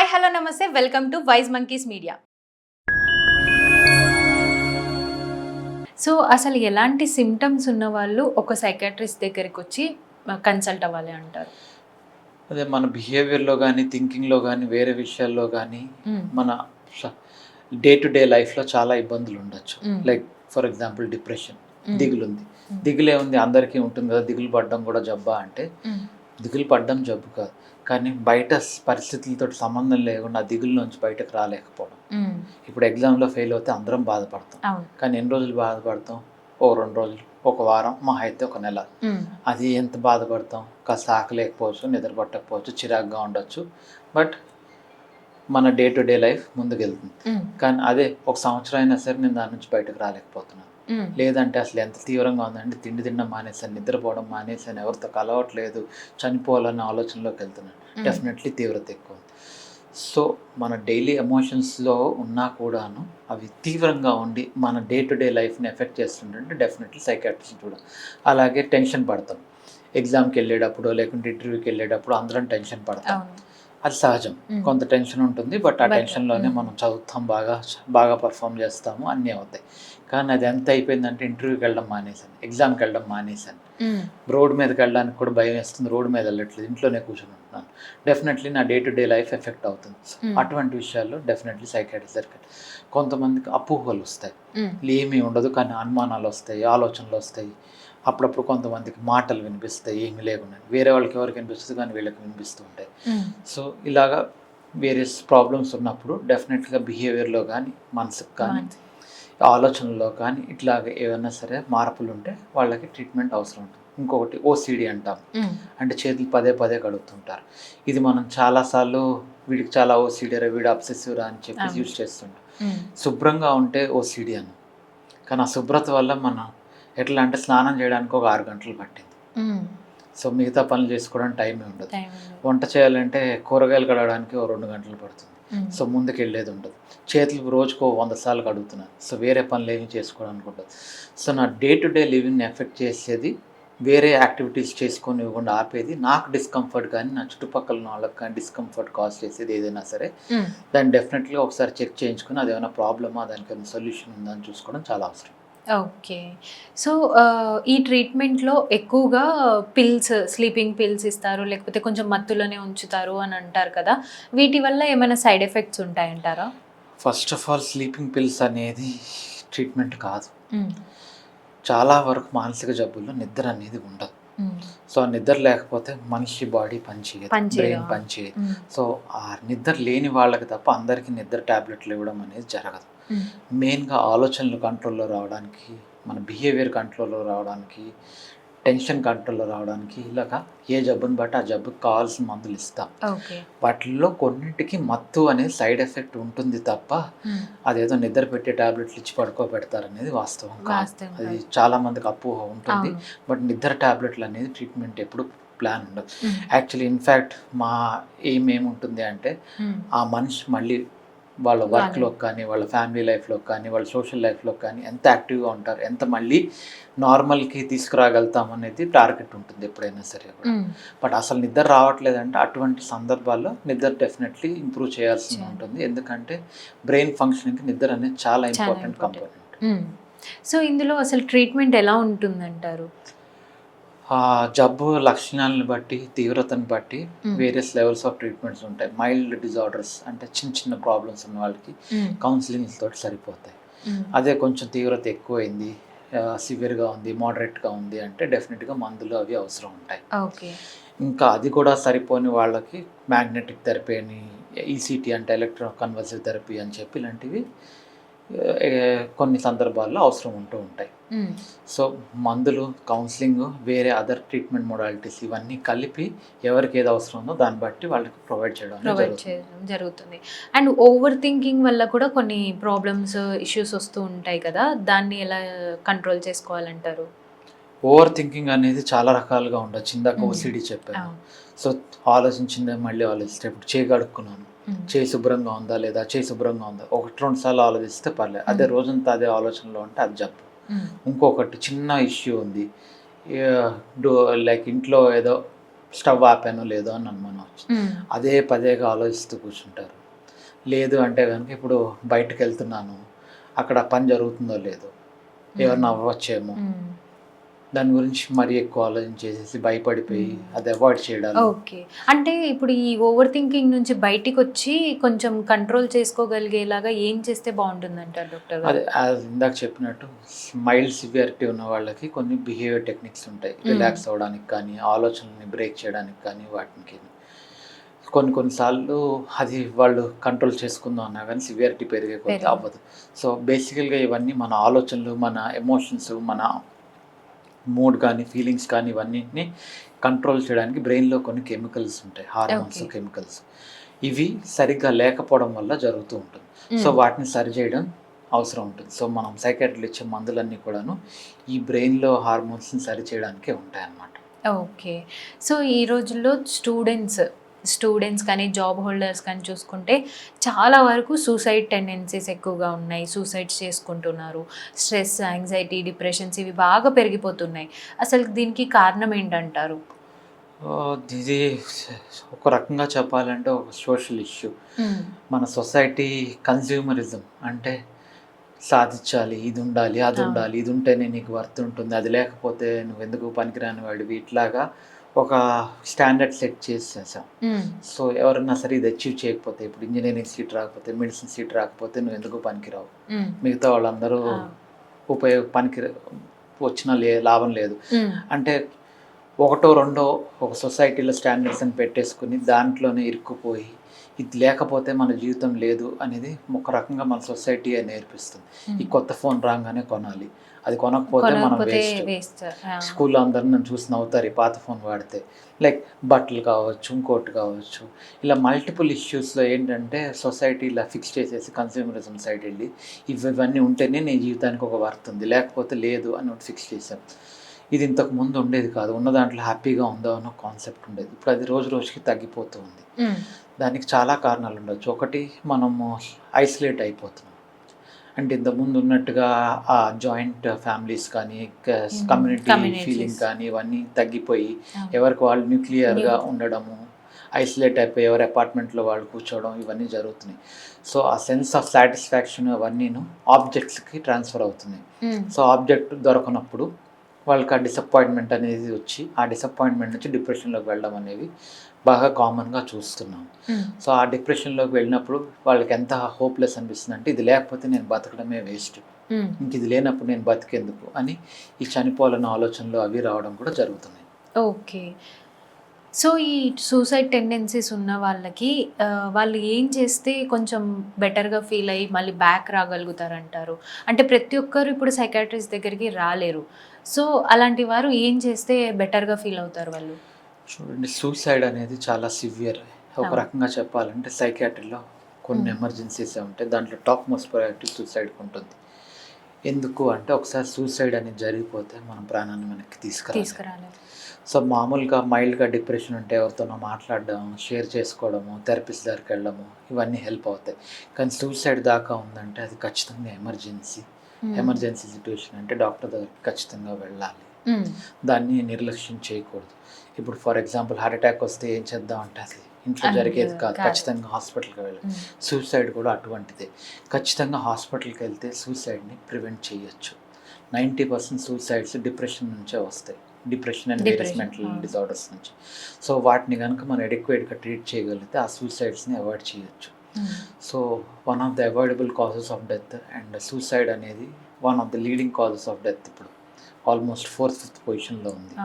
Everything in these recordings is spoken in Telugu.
హాయ్ హలో నమస్తే welcome to wise monkeys media. So అసలు ఎలాంటి సిమ్టమ్స్ ఉన్న వాళ్ళు ఒక సైకాట్రిస్ట్ దగ్గరికి వచ్చి కన్సల్ట్ అవ్వాలి అంటారు? అదే మన బిహేవియర్లో కానీ థింకింగ్లో కానీ వేరే విషయాల్లో కానీ మన డే టు డే లైఫ్లో చాలా ఇబ్బందులు ఉండొచ్చు. లైక్ ఫర్ ఎగ్జాంపుల్ డిప్రెషన్, దిగులు ఉంది. దిగులే ఉంది, అందరికీ ఉంటుంది కదా. దిగులు పడడం కూడా జబ్బా అంటే దిగులు పడడం జబ్బు కాదు, కానీ బయట పరిస్థితులతో సంబంధం లేకుండా ఆ దిగుల నుంచి బయటకు రాలేకపోవడం. ఇప్పుడు ఎగ్జామ్లో ఫెయిల్ అవుతే అందరం బాధపడతాం, కానీ ఎన్ని రోజులు బాధపడతాం? ఓ 2 రోజులు, ఒక వారం, మహా అయితే ఒక నెల. అది ఎంత బాధపడతాం? కాస్త ఆకలేకపోవచ్చు, నిద్ర పట్టకపోవచ్చు, చిరాగ్గా ఉండొచ్చు, బట్ మన డే టు డే లైఫ్ ముందుకెళ్తుంది. కానీ అదే ఒక సంవత్సరం అయినా సరే నేను దాని నుంచి బయటకు రాలేకపోతున్నాను. లేదంటే అసలు ఎంత తీవ్రంగా ఉందంటే తిండి తినడం మానేసాను, నిద్రపోవడం మానేసాను, ఎవరితో కలవట్లేదు, చనిపోవాలన్న ఆలోచనలోకి వెళ్తున్నాను. డెఫినెట్లీ తీవ్రత ఎక్కువ. సో మన డైలీ ఎమోషన్స్లో ఉన్నా కూడాను అవి తీవ్రంగా ఉండి మన డే టు డే లైఫ్ని ఎఫెక్ట్ చేస్తుంటే డెఫినెట్లీ సైకాట్రిస్ట్ చూడాలి. అలాగే టెన్షన్ పడతాం, ఎగ్జామ్కి వెళ్ళేటప్పుడు లేకుంటే ఇంటర్వ్యూకి వెళ్ళేటప్పుడు అందరం టెన్షన్ పడతాం. అది సహజం, కొంత టెన్షన్ ఉంటుంది, బట్ ఆ టెన్షన్లోనే మనం చదువుతాం, బాగా పర్ఫామ్ చేస్తాము, అన్నీ అవుతాయి. కానీ అది ఎంత అయిపోయిందంటే ఇంటర్వ్యూకి వెళ్ళడం మానేశాను, ఎగ్జామ్కి వెళ్ళడం మానేశాను, రోడ్డు మీదకి వెళ్ళడానికి కూడా భయం వేస్తుంది, రోడ్డు మీద వెళ్ళట్లేదు, ఇంట్లోనే కూర్చొని ఉంటున్నాను. డెఫినెట్లీ నా day to day life effect అవుతుంది. అటువంటి విషయాల్లో డెఫినెట్లీ సైకాట్రిస్ట్ దగ్గరికి. కొంతమందికి అపోహలు వస్తాయి, ఏమీ ఉండదు కానీ అనుమానాలు వస్తాయి, ఆలోచనలు వస్తాయి. అప్పుడప్పుడు కొంతమందికి మాటలు వినిపిస్తాయి ఏమి లేకుండా, వేరే వాళ్ళకి ఎవరికి వినిపిస్తుంది కానీ వీళ్ళకి వినిపిస్తూ ఉంటాయి. సో ఇలాగా వేరియస్ ప్రాబ్లమ్స్ ఉన్నప్పుడు డెఫినెట్గా బిహేవియర్లో కానీ మనసుకు కానీ ఆలోచనలో కానీ ఇట్లాగ ఏమైనా సరే మార్పులు ఉంటే వాళ్ళకి ట్రీట్మెంట్ అవసరం ఉంటుంది. ఇంకొకటి ఓసిడి అంటాం, అంటే చేతులు పదే పదే కడుగుతుంటారు. ఇది మనం చాలాసార్లు వీడికి చాలా ఓసిడీరా, వీడు అబ్సెసివ్రా అని చెప్పి యూజ్ చేస్తుంటాం. శుభ్రంగా ఉంటే ఓసిడి అని, కానీ ఆ శుభ్రత వల్ల మనం ఎట్లా అంటే స్నానం చేయడానికి ఒక 6 గంటలు పట్టింది. సో మిగతా పనులు చేసుకోవడానికి టైమే ఉండదు. వంట చేయాలంటే కూరగాయలు కడగడానికి ఓ 2 గంటలు పడుతుంది. సో ముందుకు వెళ్ళేది ఉండదు. చేతులు రోజుకో 100 సార్లు కడుగుతున్నాను, సో వేరే పనులు ఏమి చేసుకోవడానికి ఉండదు. సో నా డే టు డే లివింగ్ని ఎఫెక్ట్ చేసేది, వేరే యాక్టివిటీస్ చేసుకొని ఇవ్వకుండా ఆపేది, నాకు డిస్కంఫర్ట్ కానీ నా చుట్టుపక్కల ఉన్న వాళ్ళకి కానీ డిస్కంఫర్ట్ కాజ్ చేసేది ఏదైనా సరే దాన్ని డెఫినెట్గా ఒకసారి చెక్ చేయించుకుని అది ఏమైనా ప్రాబ్లమా, దానికి ఏమైనా సొల్యూషన్ ఉందా అని చూసుకోవడం చాలా అవసరం. ఓకే. సో ఈ ట్రీట్మెంట్లో ఎక్కువగా పిల్స్, స్లీపింగ్ పిల్స్ ఇస్తారు, లేకపోతే కొంచెం మత్తులోనే ఉంచుతారు అని అంటారు కదా. వీటి వల్ల ఏమైనా సైడ్ ఎఫెక్ట్స్ ఉంటాయంటారా? First of all sleeping pills అనేది ట్రీట్మెంట్ కాదు. చాలా వరకు మానసిక జబ్బుల్లో నిద్ర అనేది ఉండదు. సో ఆ నిద్ర లేకపోతే మనిషి బాడీ పనిచేయదు, బ్రెయిన్ పనిచేయదు. సో ఆ నిద్ర లేని వాళ్ళకి తప్ప అందరికీ నిద్ర ట్యాబ్లెట్లు ఇవ్వడం అనేది జరగదు. మెయిన్గా ఆలోచనలు కంట్రోల్లో రావడానికి, మన బిహేవియర్ కంట్రోల్లో రావడానికి, టెన్షన్ కంట్రోల్లో రావడానికి ఇలాగా ఏ జబ్బుని బట్టి ఆ జబ్బుకి కావాల్సిన మందులు ఇస్తాం. వాటిల్లో కొన్నింటికి మత్తు అనేది సైడ్ ఎఫెక్ట్ ఉంటుంది తప్ప అదేదో నిద్ర పెట్టే ట్యాబ్లెట్లు ఇచ్చి పడుకోబెడతారు అనేది వాస్తవం కాదు. అది చాలా మందికి అపోహ ఉంటుంది. బట్ నిద్ర ట్యాబ్లెట్లు అనేది ట్రీట్మెంట్ ఎప్పుడు ప్లాన్ ఉండదు. యాక్చువల్లీ ఇన్ఫ్యాక్ట్ మా ఏమేముంటుంది అంటే ఆ మనిషి మళ్ళీ వాళ్ళ వర్క్లోకి కానీ, వాళ్ళ ఫ్యామిలీ లైఫ్లో కానీ, వాళ్ళ సోషల్ లైఫ్లో కానీ ఎంత యాక్టివ్గా ఉంటారు, ఎంత మళ్ళీ నార్మల్కి తీసుకురాగలుగుతాం అనేది టార్గెట్ ఉంటుంది ఎప్పుడైనా సరే. బట్ అసలు నిద్ర రావట్లేదంటే అటువంటి సందర్భాల్లో నిద్ర డెఫినెట్లీ ఇంప్రూవ్ చేయాల్సి ఉంటుంది. ఎందుకంటే బ్రెయిన్ ఫంక్షనింగ్కి నిద్ర అనేది చాలా ఇంపార్టెంట్ కంపోనెంట్. సో ఇందులో అసలు ట్రీట్మెంట్ ఎలా ఉంటుందంటారు? జబ్బు లక్షణాలను బట్టి, తీవ్రతను బట్టి వేరియస్ లెవెల్స్ ఆఫ్ ట్రీట్మెంట్స్ ఉంటాయి. మైల్డ్ డిజార్డర్స్ అంటే చిన్న చిన్న ప్రాబ్లమ్స్ ఉన్న వాళ్ళకి కౌన్సిలింగ్ తోటి సరిపోతాయి. అదే కొంచెం తీవ్రత ఎక్కువైంది, సివియర్గా ఉంది, మోడరేట్గా ఉంది అంటే డెఫినెట్గా మందులు అవి అవసరం ఉంటాయి. ఇంకా అది కూడా సరిపోని వాళ్ళకి మ్యాగ్నెటిక్ థెరపీ అని, ఈసీటీ అంటే ఎలక్ట్రో కన్వల్సివ్ థెరపీ అని చెప్పి ఇలాంటివి కొన్ని సందర్భాల్లో అవసరం ఉంటూ ఉంటాయి. సో మందులు, కౌన్సిలింగ్, వేరే అదర్ ట్రీట్మెంట్ మోడాలిటీస్ ఇవన్నీ కలిపి ఎవరికి ఏది అవసరం ఉందో దాన్ని బట్టి వాళ్ళకి ప్రొవైడ్ చేయడం జరుగుతుంది. అండ్ ఓవర్ థింకింగ్ వల్ల కూడా కొన్ని ప్రాబ్లమ్స్, ఇష్యూస్ వస్తూ ఉంటాయి కదా, దాన్ని ఎలా కంట్రోల్ చేసుకోవాలంటారు? ఓవర్ థింకింగ్ అనేది చాలా రకాలుగా ఉండొచ్చు. ఇందాక ఓసిడి చెప్పాను. సో ఆలోచించిందే మళ్ళీ ఆలోచిస్తే, ఇప్పుడు చేయి కడుక్కున్నాను, చేయి శుభ్రంగా ఉందా లేదా, చేయి శుభ్రంగా ఉందా, 1-2 సార్లు ఆలోచిస్తే పర్లేదు. అదే రోజంతా అదే ఆలోచనలో ఉంటే అది జబ్బు. ఇంకొకటి చిన్న ఇష్యూ ఉంది, లైక్ ఇంట్లో ఏదో స్టవ్ ఆపానో లేదో అని అనుమానం వచ్చింది. అదే పదేగా ఆలోచిస్తూ కూర్చుంటారు. లేదు అంటే కనుక ఇప్పుడు బయటకు వెళ్తున్నాను, అక్కడ పని జరుగుతుందో లేదో, ఏమన్నా అవ్వచ్చేమో, దాని గురించి మరీ ఎక్కువ ఆలోచించేసి భయపడిపోయి అది అవాయిడ్ చేయడాలు. ఓకే. అంటే ఇప్పుడు ఈ ఓవర్ థింకింగ్ నుంచి బయటికి వచ్చి కొంచెం కంట్రోల్ చేసుకోగలిగేలాగా ఏం చేస్తే బాగుంటుందంటారు డాక్టర్ గారు? అదే ఇందాక చెప్పినట్టు మైల్డ్ సివియారిటీ ఉన్న వాళ్ళకి కొన్ని బిహేవియర్ టెక్నిక్స్ ఉంటాయి. రిలాక్స్ అవ్వడానికి కానీ, ఆలోచనల్ని బ్రేక్ చేయడానికి కానీ, వాటికి కొన్నిసార్లు అది వాళ్ళు కంట్రోల్ చేసుకుందాం అన్నా కానీ సివియారిటీ పెరిగే కొద్దీ అవ్వదు. సో బేసికల్గా ఇవన్నీ మన ఆలోచనలు, మన ఎమోషన్స్, మన మూడ్ కానీ, ఫీలింగ్స్ కానీ ఇవన్నిటిని కంట్రోల్ చేయడానికి బ్రెయిన్లో కొన్ని కెమికల్స్ ఉంటాయి, హార్మోన్స్ కెమికల్స్. ఇవి సరిగ్గా లేకపోవడం వల్ల జరుగుతూ ఉంటుంది. సో వాటిని సరిచేయడం అవసరం ఉంటుంది. సో మనం సైకాట్రిస్టులు ఇచ్చే మందులన్నీ కూడాను ఈ బ్రెయిన్లో హార్మోన్స్ని సరిచేయడానికే ఉంటాయన్నమాట. ఓకే. సో ఈ రోజుల్లో స్టూడెంట్స్ కానీ, జాబ్ హోల్డర్స్ కానీ చూసుకుంటే చాలా వరకు సూసైడ్ టెండెన్సీస్ ఎక్కువగా ఉన్నాయి. సూసైడ్స్ చేసుకుంటున్నారు. స్ట్రెస్, యాంగ్జైటీ, డిప్రెషన్స్ ఇవి బాగా పెరిగిపోతున్నాయి. అసలు దీనికి కారణం ఏంటంటారు? ఇది ఒక రకంగా చెప్పాలంటే ఒక సోషల్ ఇష్యూ. మన సొసైటీ కన్జ్యూమరిజం అంటే సాధించాలి, ఇది ఉండాలి, అది ఉండాలి, ఇది ఉంటేనే నీకు వర్త్ ఉంటుంది, అది లేకపోతే నువ్వు ఎందుకు పనికిరాని వాడివి, ఇట్లాగా ఒక స్టాండర్డ్ సెట్ చేసేసాం. సో ఎవరన్నా సరే ఇది అచీవ్ చేయకపోతే, ఇప్పుడు ఇంజనీరింగ్ సీట్ రాకపోతే, మెడిసిన్ సీట్ రాకపోతే నువ్వు ఎందుకు పనికిరావు, మిగతా వాళ్ళందరూ పనికి వచ్చినా లాభం లేదు అంటే ఒకటో రెండో ఒక సొసైటీలో స్టాండర్డ్స్ అని పెట్టేసుకుని దాంట్లోనే ఇరుక్కుపోయి ఇది లేకపోతే మన జీవితం లేదు అనేది ఒక రకంగా మన సొసైటీ నేర్పిస్తుంది. ఈ కొత్త ఫోన్ రాగానే కొనాలి, అది కొనకపోతే మనం వేస్ట్. స్కూల్లో అందరూ నన్ను చూసి నవ్వుతారు ఈ పాత ఫోన్ వాడితే. లైక్ బట్టలు కావచ్చు, ఇంకోటి కావచ్చు, ఇలా మల్టిపుల్ ఇష్యూస్లో ఏంటంటే సొసైటీ ఇలా ఫిక్స్ చేసేసి కన్స్యూమరిజం సైడ్ వెళ్ళి ఇవన్నీ ఉంటేనే నీ జీవితానికి ఒక వర్త్ ఉంది, లేకపోతే లేదు అని ఒకటి ఫిక్స్ చేసాం. ఇది ఇంతకు ముందు ఉండేది కాదు. ఉన్న దాంట్లో హ్యాపీగా ఉందో అన్న కాన్సెప్ట్ ఉండేది. ఇప్పుడు అది రోజు రోజుకి తగ్గిపోతూ ఉంది. దానికి చాలా కారణాలు ఉండొచ్చు. ఒకటి, మనము ఐసోలేట్ అయిపోతున్నాం. అంటే ఇంతకుముందు ఉన్నట్టుగా ఆ జాయింట్ ఫ్యామిలీస్ కానీ, కమ్యూనిటీ ఫీలింగ్ కానీ ఇవన్నీ తగ్గిపోయి ఎవరికి వాళ్ళు న్యూక్లియర్గా ఉండడము, ఐసోలేట్ అయిపోయి ఎవరి అపార్ట్మెంట్లో వాళ్ళు కూర్చోవడం ఇవన్నీ జరుగుతున్నాయి. సో ఆ సెన్స్ ఆఫ్ సాటిస్ఫాక్షన్ అవన్నీను ఆబ్జెక్ట్స్కి ట్రాన్స్ఫర్ అవుతున్నాయి. సో ఆబ్జెక్ట్ దొరకనప్పుడు వాళ్ళకి ఆ డిసప్పాయింట్మెంట్ అనేది వచ్చి ఆ డిసప్పాయింట్మెంట్ నుంచి డిప్రెషన్లోకి వెళ్ళడం అనేవి బాగా కామన్గా చూస్తున్నాం. సో ఆ డిప్రెషన్లోకి వెళ్ళినప్పుడు వాళ్ళకి ఎంత హోప్లెస్ అనిపిస్తుంది అంటే ఇది లేకపోతే నేను బతకడమే వేస్ట్, ఇంక ఇది లేనప్పుడు నేను బతికేందుకు అని ఈ చనిపోవాలన్న ఆలోచనలు అవి రావడం కూడా జరుగుతున్నాయి. ఓకే. సో ఈ సూసైడ్ టెండెన్సీస్ ఉన్న వాళ్ళకి వాళ్ళు ఏం చేస్తే కొంచెం బెటర్గా ఫీల్ అయ్యి మళ్ళీ బ్యాక్ రాగలుగుతారంటారు? అంటే ప్రతి ఒక్కరు ఇప్పుడు సైకాట్రిస్ట్ దగ్గరికి రాలేరు. సో అలాంటి వారు ఏం చేస్తే బెటర్గా ఫీల్ అవుతారు వాళ్ళు? చూడండి, సూసైడ్ అనేది చాలా సివియర్. ఒక రకంగా చెప్పాలంటే సైకాట్రీలో కొన్ని ఎమర్జెన్సీస్ ఉంటాయి. దాంట్లో టాప్ మోస్ట్ ప్రయారిటీ సూసైడ్కి ఉంటుంది. ఎందుకు అంటే ఒకసారి సూసైడ్ అనేది జరిగిపోతే మనం ప్రాణాన్ని వెనక్కి తీసుకురాలి. సో మామూలుగా మైల్డ్గా డిప్రెషన్ ఉంటే ఎవరితోనో మాట్లాడడం, షేర్ చేసుకోవడము, థెరపిస్ట్ దగ్గరికి వెళ్ళడము ఇవన్నీ హెల్ప్ అవుతాయి. కానీ సూసైడ్ దాకా ఉందంటే అది ఖచ్చితంగా ఎమర్జెన్సీ సిచ్యువేషన్. అంటే డాక్టర్ దగ్గరికి ఖచ్చితంగా వెళ్ళాలి, దాన్ని నిర్లక్ష్యం చేయకూడదు. ఇప్పుడు ఫర్ ఎగ్జాంపుల్ హార్ట్ అటాక్ వస్తే ఏం చేద్దాం అంటే అది ఇంట్లో జరిగేది కాదు, ఖచ్చితంగా హాస్పిటల్కి వెళ్ళాలి. సూసైడ్ కూడా అటువంటిదే. ఖచ్చితంగా హాస్పిటల్కి వెళ్తే సూసైడ్ని ప్రివెంట్ చేయొచ్చు. 90% సూసైడ్స్ డిప్రెషన్ నుంచే వస్తాయి, depression and various mental disorders నుంచి. సో వాటిని కనుక మనం అడెక్వేట్గా ట్రీట్ చేయగలిగితే ఆ సూసైడ్స్ని అవాయిడ్ చేయొచ్చు. So one of the avoidable causes of death and suicide అనేది one of the leading causes of death ఇప్పుడు ఆల్మోస్ట్ 4th పొజిషన్లో ఉంది.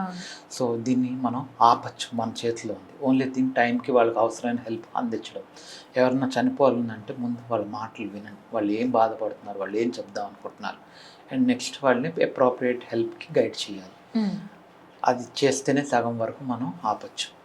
సో దీన్ని మనం ఆపచ్చు, మన చేతిలో ఉంది. ఓన్లీ థింగ్ టైంకి వాళ్ళకి అవసరమైన హెల్ప్ అందించడం. ఎవరన్నా చనిపోవాలంటే ముందు వాళ్ళ మాటలు వినండి, వాళ్ళు ఏం బాధపడుతున్నారు, వాళ్ళు ఏం చెప్దాం అనుకుంటున్నారు, అండ్ నెక్స్ట్ వాళ్ళని అప్రోప్రియేట్ హెల్ప్కి గైడ్ చేయాలి. అది చేస్తేనే సగం వరకు మనం ఆపచ్చు.